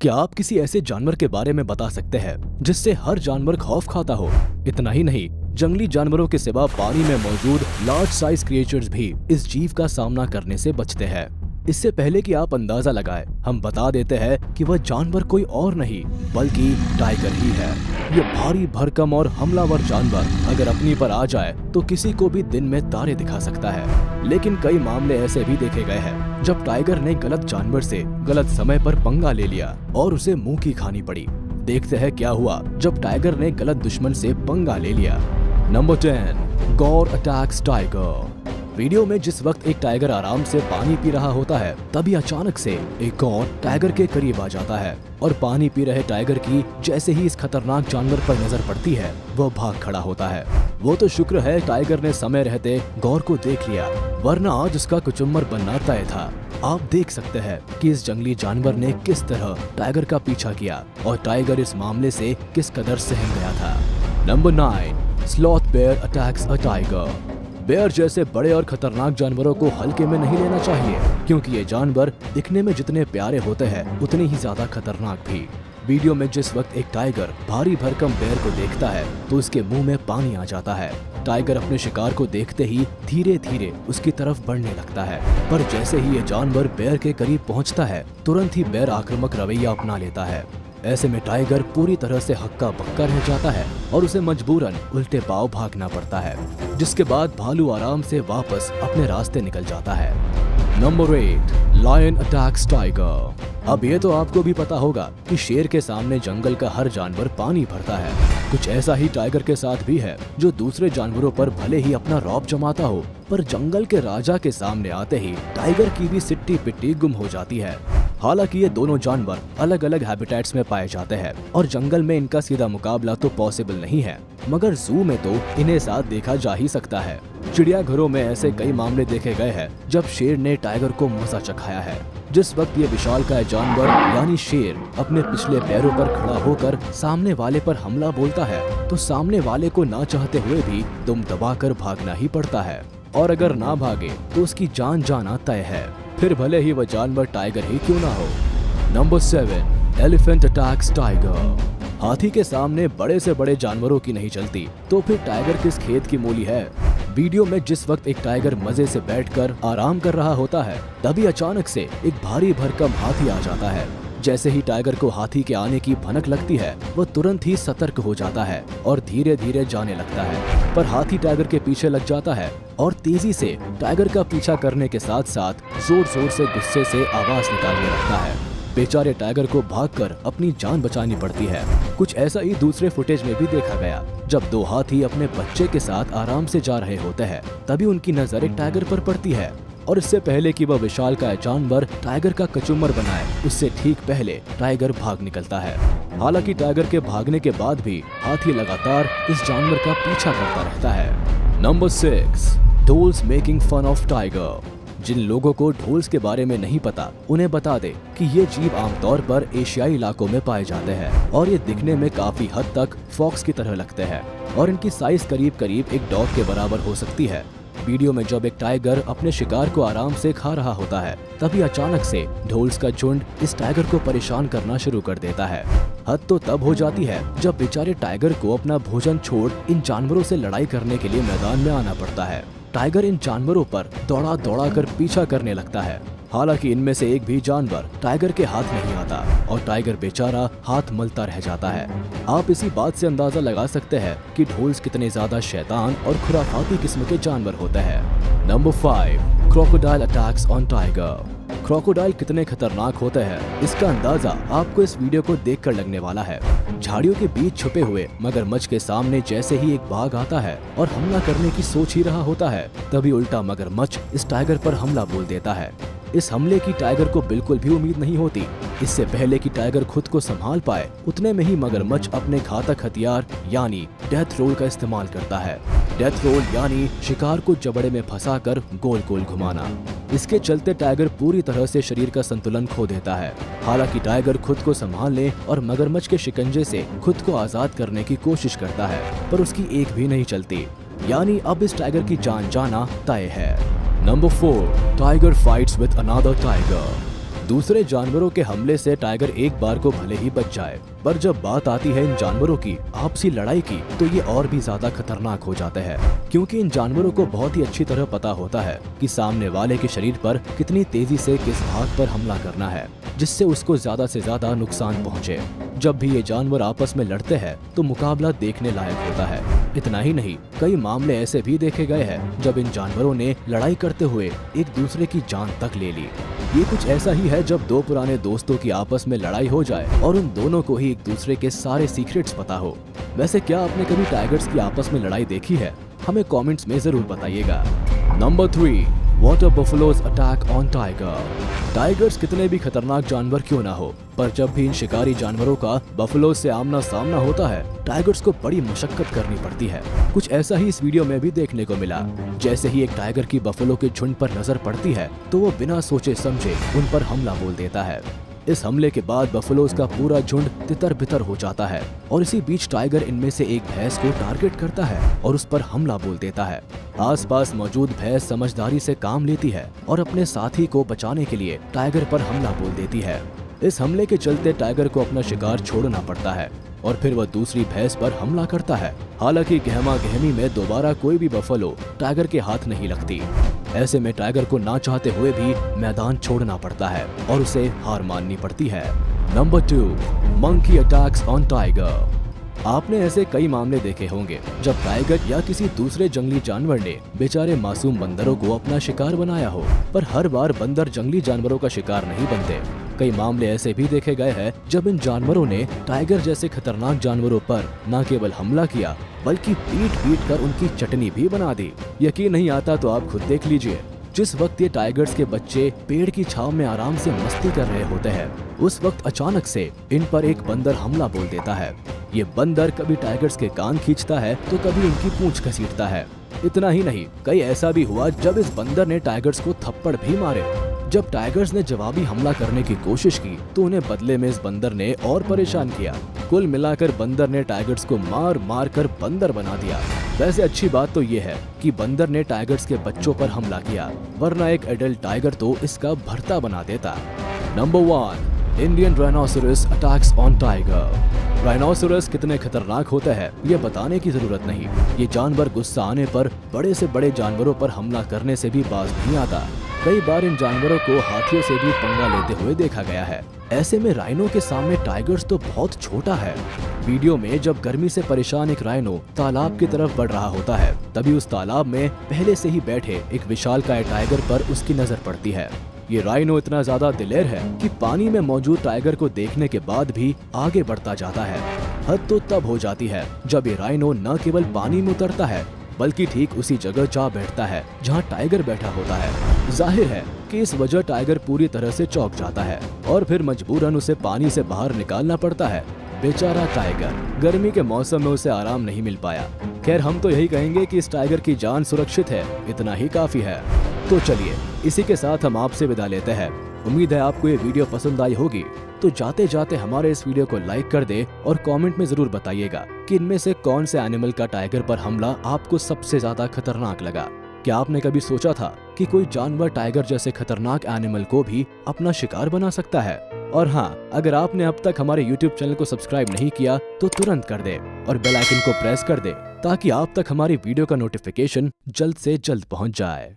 क्या आप किसी ऐसे जानवर के बारे में बता सकते हैं जिससे हर जानवर खौफ खाता हो? इतना ही नहीं, जंगली जानवरों के सिवा पानी में मौजूद लार्ज साइज क्रिएचर्स भी इस जीव का सामना करने से बचते हैं। इससे पहले कि आप अंदाजा लगाएं, हम बता देते हैं कि वह जानवर कोई और नहीं बल्कि टाइगर ही है। ये भारी भरकम और हमलावर जानवर अगर अपनी पर आ जाए तो किसी को भी दिन में तारे दिखा सकता है। लेकिन कई मामले ऐसे भी देखे गए हैं जब टाइगर ने गलत जानवर से गलत समय पर पंगा ले लिया और उसे मुंह की खानी पड़ी। देखते हैं क्या हुआ जब टाइगर ने गलत दुश्मन से पंगा ले लिया। नंबर 10, गौर अटैक्स टाइगर। वीडियो में जिस वक्त एक टाइगर आराम से पानी पी रहा होता है, तभी अचानक से एक गौर टाइगर के करीब आ जाता है और पानी पी रहे टाइगर की जैसे ही इस खतरनाक जानवर पर नजर पड़ती है, वह भाग खड़ा होता है। वो तो शुक्र है टाइगर ने समय रहते गौर को देख लिया, वरना आज उसका कुचुम्बर बनना तय था। आप देख सकते हैं कि इस जंगली जानवर ने किस तरह टाइगर का पीछा किया और टाइगर इस मामले से किस कदर सहम गया था। Number 9, sloth bear attacks a tiger. Bear जैसे बड़े और खतरनाक जानवरों को हल्के में नहीं लेना चाहिए, क्योंकि ये जानवर दिखने में जितने प्यारे होते हैं उतने ही ज्यादा खतरनाक भी। वीडियो में जिस वक्त एक टाइगर भारी भरकम बेयर को देखता है तो उसके मुंह में पानी आ जाता है। टाइगर अपने शिकार को देखते ही धीरे धीरे उसकी तरफ बढ़ने लगता है, पर जैसे ही ये जानवर बेयर के करीब पहुंचता है, तुरंत ही बेयर आक्रामक रवैया अपना लेता है। ऐसे में टाइगर पूरी तरह से हक्का बक्का रह जाता है और उसे मजबूरन उल्टे पांव भागना पड़ता है, जिसके बाद भालू आराम से वापस अपने रास्ते निकल जाता है। Number 8, lion attacks tiger. अब ये तो आपको भी पता होगा कि शेर के सामने जंगल का हर जानवर पानी भरता है। कुछ ऐसा ही टाइगर के साथ भी है, जो दूसरे जानवरों पर भले ही अपना रौब जमाता हो, पर जंगल के राजा के सामने आते ही टाइगर की भी सिट्टी पिट्टी गुम हो जाती है। हालांकि ये दोनों जानवर अलग अलग हैबिटेट्स में पाए जाते हैं और जंगल में इनका सीधा मुकाबला तो पॉसिबल नहीं है, मगर जू में तो इन्हें साथ देखा जा ही सकता है। चिड़ियाघरों में ऐसे कई मामले देखे गए हैं जब शेर ने टाइगर को मजा चखाया है। जिस वक्त ये विशालकाय जानवर यानी शेर अपने पिछले पैरों पर खड़ा होकर सामने वाले पर हमला बोलता है, तो सामने वाले को ना चाहते हुए भी दुम दबाकर भागना ही पड़ता है, और अगर ना भागे तो उसकी जान जाना तय है, फिर भले ही वह जानवर टाइगर ही क्यों ना हो। Number 7, elephant attacks tiger. हाथी के सामने बड़े से बड़े जानवरों की नहीं चलती, तो फिर टाइगर किस खेत की मूली है। वीडियो में जिस वक्त एक टाइगर मजे से बैठकर आराम कर रहा होता है, तभी अचानक से एक भारी भरकम हाथी आ जाता है। जैसे ही टाइगर को हाथी के आने की भनक लगती है, वह तुरंत ही सतर्क हो जाता है और धीरे धीरे जाने लगता है, पर हाथी टाइगर के पीछे लग जाता है और तेजी से टाइगर का पीछा करने के साथ साथ जोर जोर से गुस्से से आवाज निकालने लगता है। बेचारे टाइगर को भागकर अपनी जान बचानी पड़ती है। कुछ ऐसा ही दूसरे फुटेज में भी देखा गया, जब दो हाथी अपने बच्चे के साथ आराम से जा रहे होते हैं, तभी उनकी नजर एक टाइगर पर पड़ती है, और इससे पहले कि वह विशालकाय जानवर टाइगर का कचूमर बनाए, उससे ठीक पहले टाइगर भाग निकलता है। हालांकि टाइगर के भागने के बाद भी हाथी लगातार इस जानवर का पीछा करता रहता है। Number 6, dholes making fun of tiger. जिन लोगों को ढोल्स के बारे में नहीं पता, उन्हें बता दे कि ये जीव आमतौर पर एशियाई इलाकों में पाए जाते हैं और ये दिखने में काफी हद तक फॉक्स की तरह लगते हैं और इनकी साइज करीब करीब एक डॉग के बराबर हो सकती है। वीडियो में जब एक टाइगर अपने शिकार को आराम से खा रहा होता है, तभी अचानक से ढोल्स का झुंड इस टाइगर को परेशान करना शुरू कर देता है। हद तो तब हो जाती है जब बेचारे टाइगर को अपना भोजन छोड़ इन जानवरों से लड़ाई करने के लिए मैदान में आना पड़ता है। टाइगर इन जानवरों पर दौड़ा दौड़ा कर पीछा करने लगता है। हालांकि इनमें से एक भी जानवर टाइगर के हाथ नहीं आता और टाइगर बेचारा हाथ मलता रह जाता है। आप इसी बात से अंदाजा लगा सकते हैं कि ढोल्स कितने ज्यादा शैतान और खुराफाती किस्म के जानवर होते हैं। Number 5, crocodile attacks on tiger. Crocodile कितने खतरनाक होते हैं, इसका अंदाजा आपको इस वीडियो को देखकर लगने वाला है। झाड़ियों के बीच छुपे हुए मगरमच्छ के सामने जैसे ही एक बाघ आता है और हमला करने की सोच ही रहा होता है, तभी उल्टा मगरमच्छ इस टाइगर पर हमला बोल देता है। इस हमले की टाइगर को बिल्कुल भी उम्मीद नहीं होती। इससे पहले कि टाइगर खुद को संभाल पाए, उतने में ही मगरमच्छ अपने घातक हथियार यानी डेथ रोल का इस्तेमाल करता है। डेथ रोल यानी शिकार को जबड़े में फंसाकर गोल गोल घुमाना। इसके चलते टाइगर पूरी तरह से शरीर का संतुलन खो देता है। हालांकि टाइगर खुद को संभालने और मगरमच्छ के शिकंजे से खुद को आजाद करने की कोशिश करता है, पर उसकी एक भी नहीं चलती, यानी अब इस टाइगर की जान जाना तय है। Number 4, tiger fights with another tiger. दूसरे जानवरों के हमले से टाइगर एक बार को भले ही बच जाए, पर जब बात आती है इन जानवरों की आपसी लड़ाई की तो ये और भी ज्यादा खतरनाक हो जाते हैं, क्योंकि इन जानवरों को बहुत ही अच्छी तरह पता होता है कि सामने वाले के शरीर पर कितनी तेजी से किस भाग पर हमला करना है जिससे उसको ज्यादा से ज्यादा नुकसान पहुंचे। जब भी ये जानवर आपस में लड़ते हैं तो मुकाबला देखने लायक होता है। इतना ही नहीं, कई मामले ऐसे भी देखे गए हैं जब इन जानवरों ने लड़ाई करते हुए एक दूसरे की जान तक ले ली। ये कुछ ऐसा ही है जब दो पुराने दोस्तों की आपस में लड़ाई हो जाए और उन दोनों को ही एक दूसरे के सारे सीक्रेट्स पता हो। वैसे क्या आपने कभी टाइगर्स की आपस में लड़ाई देखी है? हमें कमेंट्स में जरूर बताइएगा। Number 3, water buffaloes attack on tiger. Tigers कितने भी खतरनाक जानवर क्यों ना हो, पर जब भी इन शिकारी जानवरों का बफेलोज से आमना सामना होता है, टाइगर्स को बड़ी मशक्कत करनी पड़ती है। कुछ ऐसा ही इस वीडियो में भी देखने को मिला। जैसे ही एक टाइगर की बफेलो के झुंड पर नजर पड़ती है तो वो बिना सोचे समझे उन पर हमला बोल देता है। इस हमले के बाद बफेलोज का पूरा झुंड तितर बितर हो जाता है और इसी बीच टाइगर इनमें से एक भैंस को टारगेट करता है और उस पर हमला बोल देता है। आसपास मौजूद भैंस समझदारी से काम लेती है और अपने साथी को बचाने के लिए टाइगर पर हमला बोल देती है। इस हमले के चलते टाइगर को अपना शिकार छोड़ना पड़ता है और फिर वह दूसरी भैंस पर हमला करता है। हालांकि गहमा गहमी में दोबारा कोई भी बफेलो टाइगर के हाथ नहीं लगती। ऐसे में टाइगर को ना चाहते हुए भी मैदान छोड़ना पड़ता है और उसे हार माननी पड़ती है। Number 2, monkey attacks on tiger. आपने ऐसे कई मामले देखे होंगे जब टाइगर या किसी दूसरे जंगली जानवर ने बेचारे मासूम बंदरों को अपना शिकार बनाया हो, पर हर बार बंदर जंगली जानवरों का शिकार नहीं बनते। कई मामले ऐसे भी देखे गए हैं जब इन जानवरों ने टाइगर जैसे खतरनाक जानवरों पर न केवल हमला किया बल्कि पीट पीट कर उनकी चटनी भी बना दी। यकीन नहीं आता तो आप खुद देख लीजिए। जिस वक्त ये टाइगर्स के बच्चे पेड़ की छाव में आराम से मस्ती कर रहे होते हैं, उस वक्त अचानक से इन पर एक बंदर हमला बोल देता है। ये बंदर कभी टाइगर्स के कान खींचता है तो कभी उनकी पूंछ घसीटता है। इतना ही नहीं, कई ऐसा भी हुआ जब इस बंदर ने टाइगर्स को थप्पड़ भी मारे। जब टाइगर्स ने जवाबी हमला करने की कोशिश की तो उन्हें बदले में इस बंदर ने और परेशान किया। कुल मिलाकर बंदर ने टाइगर्स को मार मार कर बंदर बना दिया। वैसे अच्छी बात तो ये है कि बंदर ने टाइगर्स के बच्चों पर हमला किया, वरना एक एडल्ट टाइगर तो इसका भरता बना देता। Number 1, Indian rhinoceros attacks on tiger. Rhinoceros कितने खतरनाक होते हैं ये बताने की जरूरत नहीं। ये जानवर गुस्सा आने पर बड़े से बड़े जानवरों पर हमला करने से भी बाज नहीं आता। कई बार इन जानवरों को हाथियों से भी पंगा लेते हुए देखा गया है। ऐसे में राइनो के सामने टाइगर्स तो बहुत छोटा है। वीडियो में जब गर्मी से परेशान एक राइनो तालाब की तरफ बढ़ रहा होता है, तभी उस तालाब में पहले से ही बैठे एक विशालकाय टाइगर पर उसकी नजर पड़ती है। ये राइनो इतना ज्यादा दिलेर है कि पानी में मौजूद टाइगर को देखने के बाद भी आगे बढ़ता जाता है। हद तो तब हो जाती है जब ये राइनो न केवल पानी में उतरता है बल्कि ठीक उसी जगह जा बैठता है जहां टाइगर बैठा होता है। जाहिर है कि इस वजह टाइगर पूरी तरह से चौंक जाता है और फिर मजबूरन उसे पानी से बाहर निकालना पड़ता है। बेचारा टाइगर, गर्मी के मौसम में उसे आराम नहीं मिल पाया। खैर, हम तो यही कहेंगे कि इस टाइगर की जान सुरक्षित है, इतना ही काफी है। तो चलिए, इसी के साथ हम आपसे विदा लेते हैं। उम्मीद है आपको ये वीडियो पसंद आई होगी। तो जाते जाते हमारे इस वीडियो को लाइक कर दे और कमेंट में जरूर बताइएगा कि इनमें से कौन से एनिमल का टाइगर पर हमला आपको सबसे ज्यादा खतरनाक लगा। क्या आपने कभी सोचा था कि कोई जानवर टाइगर जैसे खतरनाक एनिमल को भी अपना शिकार बना सकता है? और हाँ, अगर आपने अब तक हमारे YouTube चैनल को सब्सक्राइब नहीं किया तो तुरंत कर दे और बेल आइकन को प्रेस कर दे ताकि आप तक हमारी वीडियो का नोटिफिकेशन जल्द से जल्द पहुंच जाए।